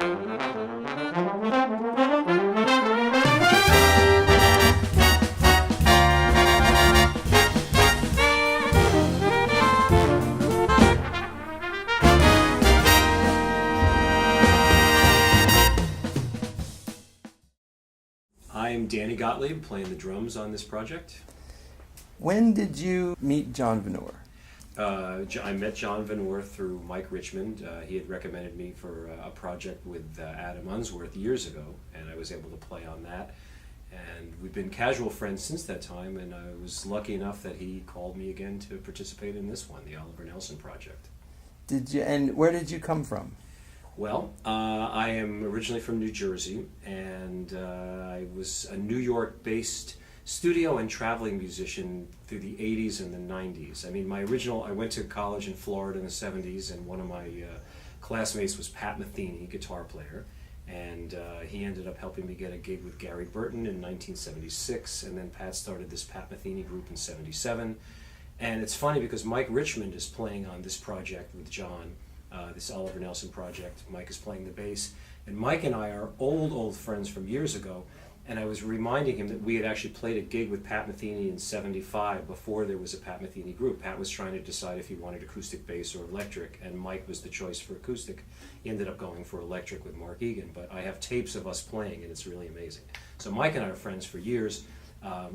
I'm Danny Gottlieb, playing the drums on this project. When did you meet John Vanore? I met John Vanore through Mike Richmond. He had recommended me for a project with Adam Unsworth years ago, and I was able to play on that. And we've been casual friends since that time, and I was lucky enough that he called me again to participate in this one, the Oliver Nelson project. And where did you come from? Well, I am originally from New Jersey, and I was a New York-based studio and traveling musician through the 80s and the 90s. I mean, I went to college in Florida in the 70s, and one of my classmates was Pat Metheny, guitar player, and he ended up helping me get a gig with Gary Burton in 1976, and then Pat started this Pat Metheny group in 77. And it's funny because Mike Richmond is playing on this project with John, this Oliver Nelson project. Mike is playing the bass, and Mike and I are old friends from years ago, and I was reminding him that we had actually played a gig with Pat Metheny in 75 before there was a Pat Metheny group. Pat was trying to decide if he wanted acoustic bass or electric, and Mike was the choice for acoustic. He ended up going for electric with Mark Egan, but I have tapes of us playing, and it's really amazing. So Mike and I are friends for years.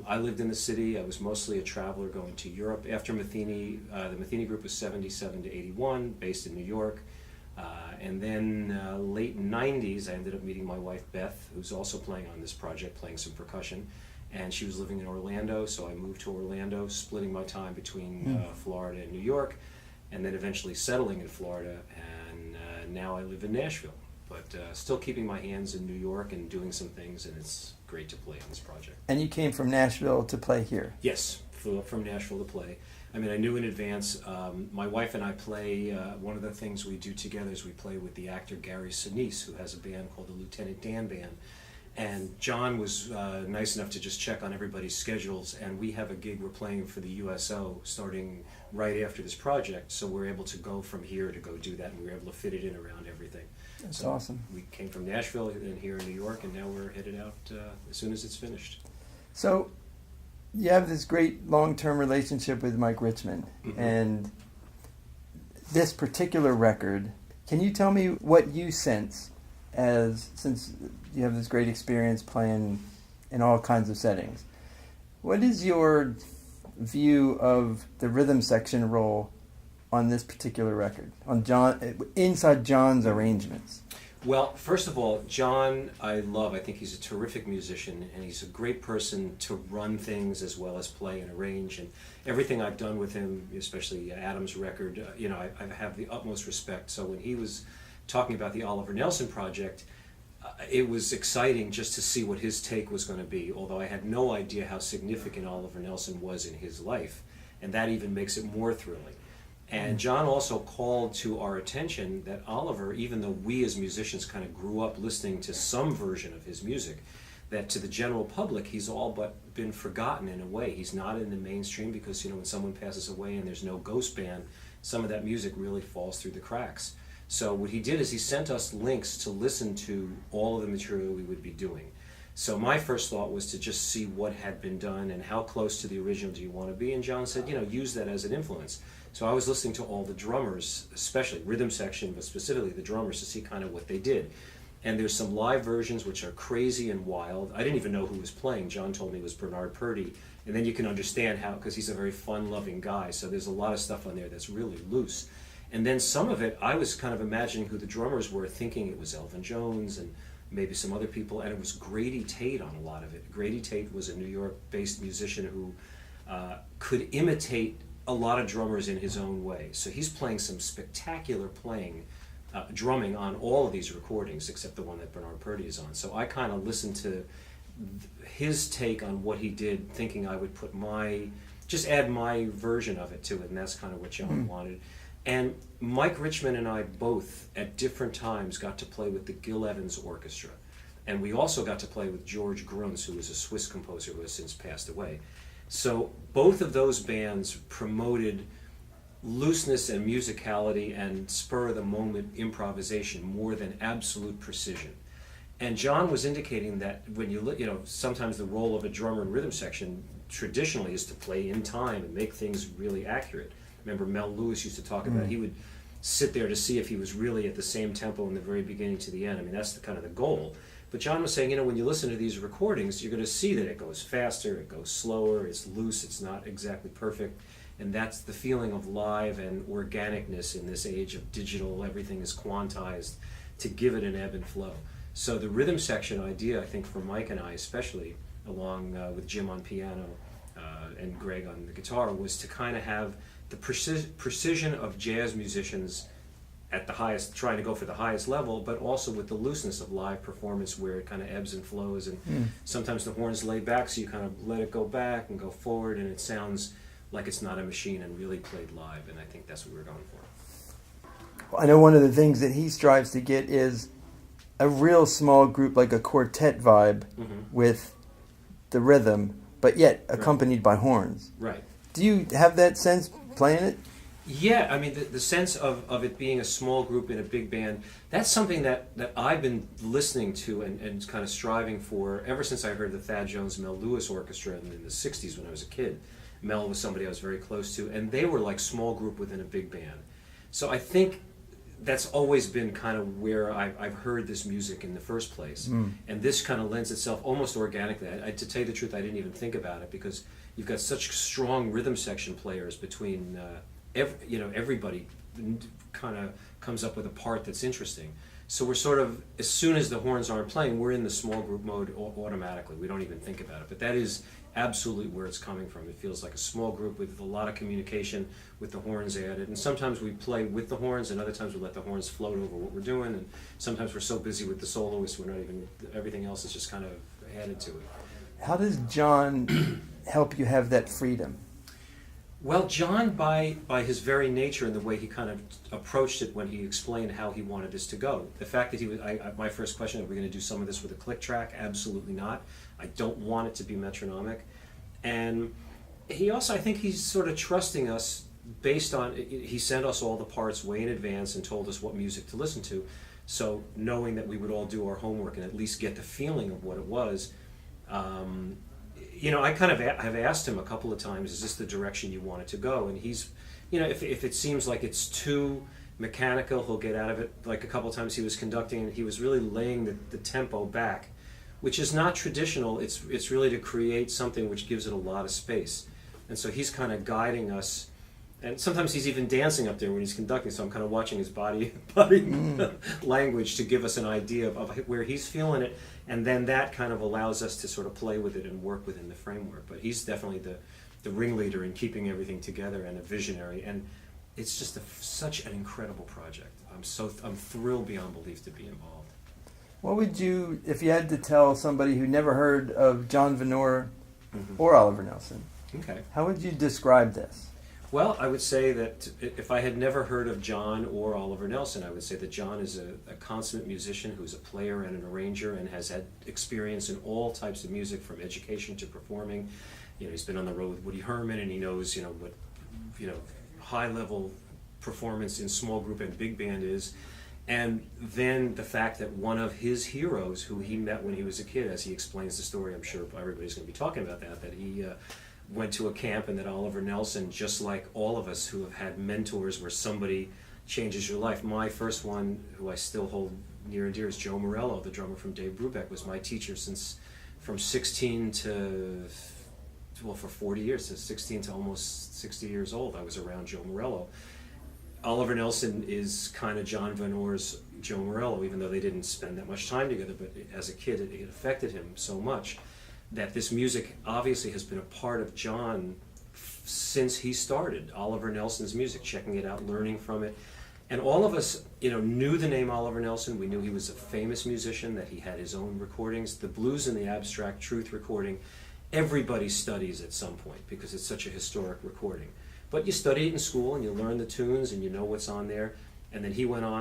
I lived in the city. I was mostly a traveler going to Europe. After Metheny, the Metheny group was 77 to 81, based in New York. And then late 90s, I ended up meeting my wife Beth, who's also playing on this project, playing some percussion. And she was living in Orlando, so I moved to Orlando, splitting my time between Florida and New York, and then eventually settling in Florida. And now I live in Nashville, but still keeping my hands in New York and doing some things, and it's great to play on this project. And you came from Nashville to play here? Yes, from Nashville to play. I mean, I knew in advance. My wife and I play, one of the things we do together is we play with the actor Gary Sinise, who has a band called the Lieutenant Dan Band. And John was nice enough to just check on everybody's schedules, and we have a gig we're playing for the USO starting right after this project, so we're able to go from here to go do that, and we were able to fit it in around everything. That's so awesome. We came from Nashville and here in New York, and now we're headed out as soon as it's finished. So you have this great long-term relationship with Mike Richmond, and this particular record, can you tell me what you sense since you have this great experience playing in all kinds of settings, what is your view of the rhythm section role on this particular record, inside John's arrangements? Well, first of all, John I love. I think he's a terrific musician, and he's a great person to run things as well as play and arrange. And everything I've done with him, especially Adam's record, I have the utmost respect. So when he was talking about the Oliver Nelson project, it was exciting just to see what his take was going to be, although I had no idea how significant Oliver Nelson was in his life, and that even makes it more thrilling. And John also called to our attention that Oliver, even though we as musicians kind of grew up listening to some version of his music, that to the general public he's all but been forgotten in a way. He's not in the mainstream because, when someone passes away and there's no ghost band, some of that music really falls through the cracks. So what he did is he sent us links to listen to all of the material we would be doing. So my first thought was to just see what had been done and how close to the original do you want to be, and John said, use that as an influence. So I was listening to all the drummers, especially rhythm section, but specifically the drummers, to see kind of what they did. And there's some live versions which are crazy and wild. I didn't even know who was playing. John told me it was Bernard Purdie. And then you can understand how, because he's a very fun-loving guy, so there's a lot of stuff on there that's really loose. And then some of it, I was kind of imagining who the drummers were, thinking it was Elvin Jones and maybe some other people, and it was Grady Tate on a lot of it. Grady Tate was a New York-based musician who could imitate a lot of drummers in his own way. So he's playing some spectacular drumming on all of these recordings, except the one that Bernard Purdie is on. So I kind of listened to his take on what he did, thinking I would just add my version of it to it, and that's kind of what John wanted. And Mike Richmond and I both, at different times, got to play with the Gil Evans Orchestra. And we also got to play with George Gruntz, who was a Swiss composer who has since passed away. So both of those bands promoted looseness and musicality and spur of the moment improvisation more than absolute precision. And John was indicating that when sometimes the role of a drummer in rhythm section traditionally is to play in time and make things really accurate. Remember Mel Lewis used to talk about he would sit there to see if he was really at the same tempo in the very beginning to the end. I mean, that's kind of the goal. But John was saying, when you listen to these recordings, you're going to see that it goes faster, it goes slower, it's loose, it's not exactly perfect. And that's the feeling of live and organicness in this age of digital, everything is quantized, to give it an ebb and flow. So the rhythm section idea, I think for Mike and I especially, along with Jim on piano and Greg on the guitar, was to kind of have the precision of jazz musicians at the highest, trying to go for the highest level, but also with the looseness of live performance where it kind of ebbs and flows, and sometimes the horns lay back, so you kind of let it go back and go forward, and it sounds like it's not a machine and really played live, and I think that's what we're going for. I know one of the things that he strives to get is a real small group, like a quartet vibe, with the rhythm, but yet accompanied by horns. Right. Do you have that sense playing it? Yeah, I mean, the sense of it being a small group in a big band, that's something that I've been listening to and kind of striving for ever since I heard the Thad Jones Mel Lewis Orchestra in the 60s when I was a kid. Mel was somebody I was very close to, and they were like small group within a big band. So I think that's always been kind of where I've heard this music in the first place. And this kind of lends itself almost organically. To tell you the truth, I didn't even think about it, because you've got such strong rhythm section players between everybody kind of comes up with a part that's interesting. So we're sort of, as soon as the horns aren't playing, we're in the small group mode automatically. We don't even think about it. But that is absolutely where it's coming from. It feels like a small group with a lot of communication with the horns added. And sometimes we play with the horns, and other times we let the horns float over what we're doing. And sometimes we're so busy with the soloists, we're not even, everything else is just kind of added to it. How does John help you have that freedom? Well, John, by his very nature and the way he kind of approached it when he explained how he wanted this to go, the fact that he was, my first question, are we going to do some of this with a click track? Absolutely not. I don't want it to be metronomic. And he also, I think he's sort of trusting us based on, he sent us all the parts way in advance and told us what music to listen to. So knowing that we would all do our homework and at least get the feeling of what it was, I kind of have asked him a couple of times, is this the direction you want it to go? And he's, if it seems like it's too mechanical, he'll get out of it. Like a couple of times he was conducting and he was really laying the tempo back, which is not traditional. It's really to create something which gives it a lot of space. And so he's kind of guiding us. And sometimes he's even dancing up there when he's conducting, so I'm kind of watching his body language to give us an idea of where he's feeling it, and then that kind of allows us to sort of play with it and work within the framework. But he's definitely the ringleader in keeping everything together and a visionary, and it's just such an incredible project. I'm thrilled beyond belief to be involved. What would you, if you had to tell somebody who never heard of John Vanore or Oliver Nelson, how would you describe this? Well, I would say that if I had never heard of John or Oliver Nelson, I would say that John is a consummate musician who's a player and an arranger and has had experience in all types of music, from education to performing. He's been on the road with Woody Herman, and he knows, what high-level performance in small group and big band is. And then the fact that one of his heroes, who he met when he was a kid, as he explains the story, I'm sure everybody's going to be talking about that he went to a camp, and that Oliver Nelson, just like all of us who have had mentors where somebody changes your life. My first one, who I still hold near and dear, is Joe Morello, the drummer from Dave Brubeck, was my teacher from 16 to, for 40 years, so 16 to almost 60 years old, I was around Joe Morello. Oliver Nelson is kind of John Vanore's Joe Morello, even though they didn't spend that much time together, but as a kid it affected him so much that this music obviously has been a part of John since he started Oliver Nelson's music, checking it out, learning from it. And all of us, knew the name Oliver Nelson. We knew he was a famous musician, that he had his own recordings. The Blues and the Abstract Truth recording, everybody studies at some point because it's such a historic recording. But you study it in school and you learn the tunes and you know what's on there. And then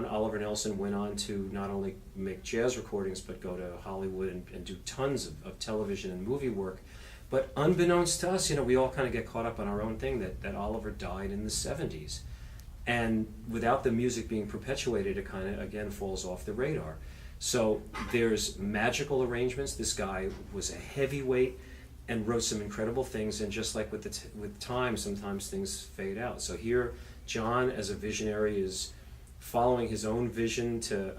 Oliver Nelson went on to not only make jazz recordings, but go to Hollywood and do tons of television and movie work. But unbeknownst to us, we all kind of get caught up on our own thing, that Oliver died in the 70s. And without the music being perpetuated, it kind of, again, falls off the radar. So there's magical arrangements. This guy was a heavyweight and wrote some incredible things, and just like with time, sometimes things fade out. So here, John, as a visionary, is following his own vision to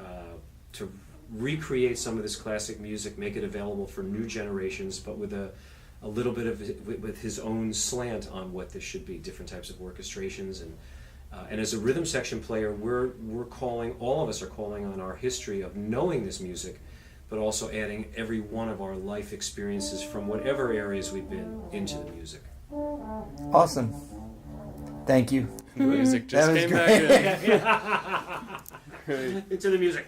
recreate some of this classic music, make it available for new generations, but with a little bit of with his own slant on what this should be, different types of orchestrations. And as a rhythm section player, we're calling, all of us are calling on our history of knowing this music, but also adding every one of our life experiences from whatever areas we've been into the music. Awesome. Thank you. The music just That was came great. back in. Into the music.